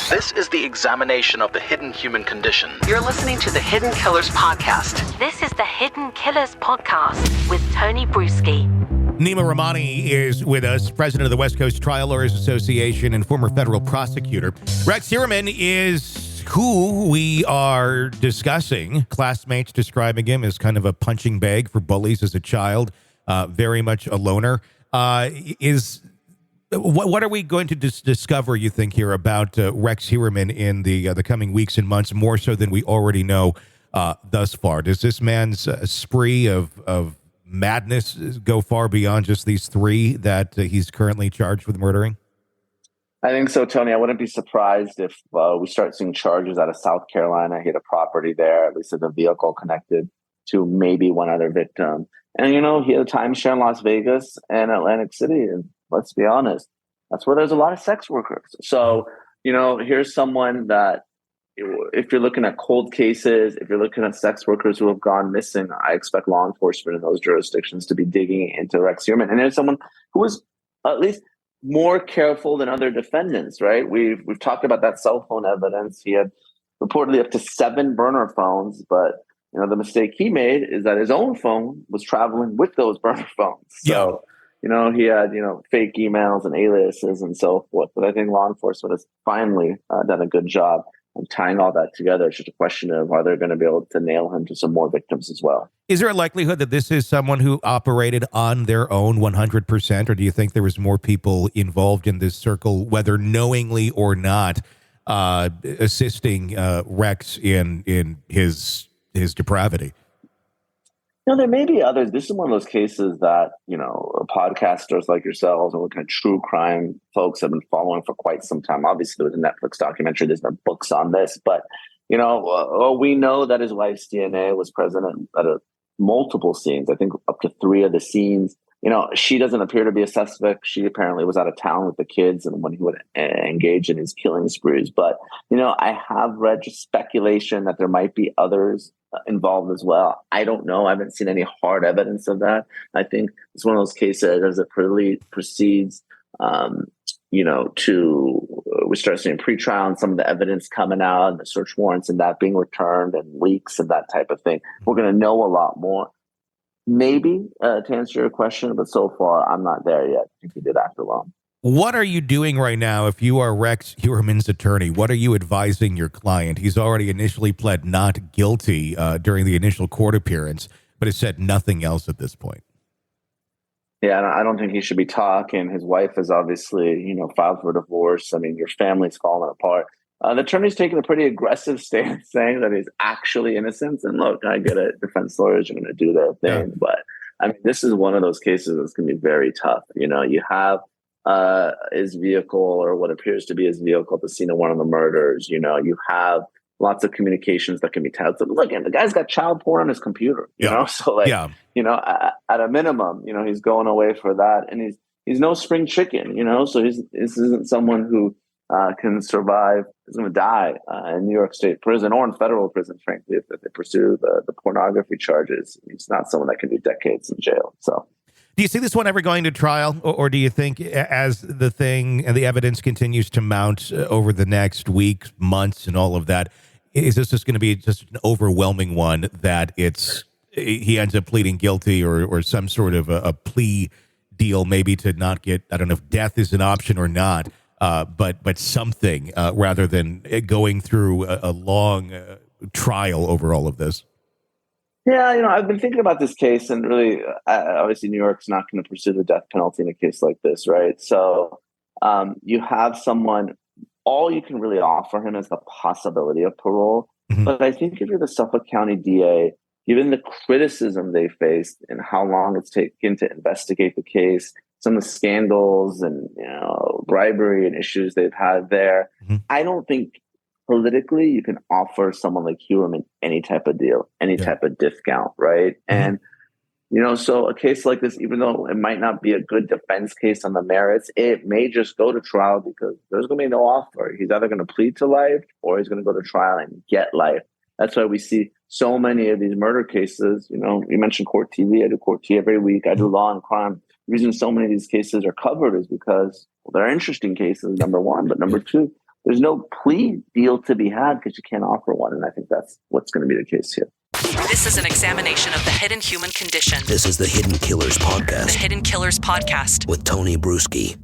This is the examination of the hidden human condition. You're listening to the Hidden Killers Podcast. This is the Hidden Killers Podcast with Tony Brueski. Neama Rahmani is with us, president of the West Coast Trial Lawyers Association and former federal prosecutor. Rex Heuermann is who we are discussing. Classmates describing him as kind of a punching bag for bullies as a child, very much a loner. What are we going to discover, you think, here about Rex Heuermann in the coming weeks and months, more so than we already know thus far? Does this man's spree of madness go far beyond just these three that he's currently charged with murdering? I think so, Tony. I wouldn't be surprised if we start seeing charges out of South Carolina. He had a property there, at least a vehicle connected to maybe one other victim. And, he had a timeshare in Las Vegas and Atlantic City. And let's be honest, that's where there's a lot of sex workers. So, here's someone that, if you're looking at cold cases, if you're looking at sex workers who have gone missing, I expect law enforcement in those jurisdictions to be digging into Rex Heuermann. And there's someone who was at least more careful than other defendants, right? We've talked about that cell phone evidence. He had reportedly up to 7 burner phones, but the mistake he made is that his own phone was traveling with those burner phones. So, he had, fake emails and aliases and so forth. But I think law enforcement has finally done a good job of tying all that together. It's just a question of, are they going to be able to nail him to some more victims as well? Is there a likelihood that this is someone who operated on their own 100%, or do you think there was more people involved in this circle, whether knowingly or not, assisting Rex in his depravity? There may be others. This is one of those cases that, podcasters like yourselves and looking at true crime folks have been following for quite some time. Obviously, there was a Netflix documentary. There's been books on this. But, we know that his wife's DNA was present at multiple scenes. I think up to 3 of the scenes. She doesn't appear to be a suspect. She apparently was out of town with the kids and when he would engage in his killing sprees. But, I have read just speculation that there might be others involved as well. I don't know. I haven't seen any hard evidence of that. I think it's one of those cases as it proceeds, we start seeing pretrial and some of the evidence coming out and the search warrants and that being returned and leaks and that type of thing. We're going to know a lot more. Maybe to answer your question, but so far I'm not there yet. I think we did act alone. What are you doing right now if you are Rex Heuermann's attorney? What are you advising your client? He's already initially pled not guilty during the initial court appearance, but has said nothing else at this point. Yeah, I don't think he should be talking. His wife has obviously, filed for divorce. I mean, your family's falling apart. The attorney's taking a pretty aggressive stance saying that he's actually innocent. And look, I get it. Defense lawyers are going to do their thing. Yeah. But I mean, this is one of those cases that's going to be very tough. You have his vehicle or what appears to be his vehicle at the scene of one of the murders. You have lots of communications that can be tied. So look, and the guy's got child porn on his computer, so at a minimum, he's going away for that. And he's no spring chicken, so this isn't someone who can survive. He's going to die in New York State prison or in federal prison, frankly, if they pursue the pornography charges. He's not someone that can do decades in jail. So. Do you see this one ever going to trial, or do you think as the thing and the evidence continues to mount over the next weeks, months, and all of that, is this just going to be just an overwhelming one that he ends up pleading guilty or some sort of a plea deal, maybe to not get, I don't know if death is an option or not, but something rather than going through a long trial over all of this? Yeah, I've been thinking about this case, and really, obviously, New York's not going to pursue the death penalty in a case like this, right? So you have someone, all you can really offer him is the possibility of parole. Mm-hmm. But I think if you're the Suffolk County DA, given the criticism they faced and how long it's taken to investigate the case, some of the scandals and bribery and issues they've had there, mm-hmm. I don't think politically you can offer someone like Heuermann any type of deal, any type of discount, right? Mm-hmm. And, so a case like this, even though it might not be a good defense case on the merits, it may just go to trial because there's going to be no offer. He's either going to plead to life or he's going to go to trial and get life. That's why we see so many of these murder cases. You mentioned Court TV. I do Court TV every week. I do Law and Crime. The reason so many of these cases are covered is because they're interesting cases, number one. But number two, there's no plea deal to be had because you can't offer one. And I think that's what's going to be the case here. This is an examination of the hidden human condition. This is the Hidden Killers Podcast. The Hidden Killers Podcast with Tony Brueski.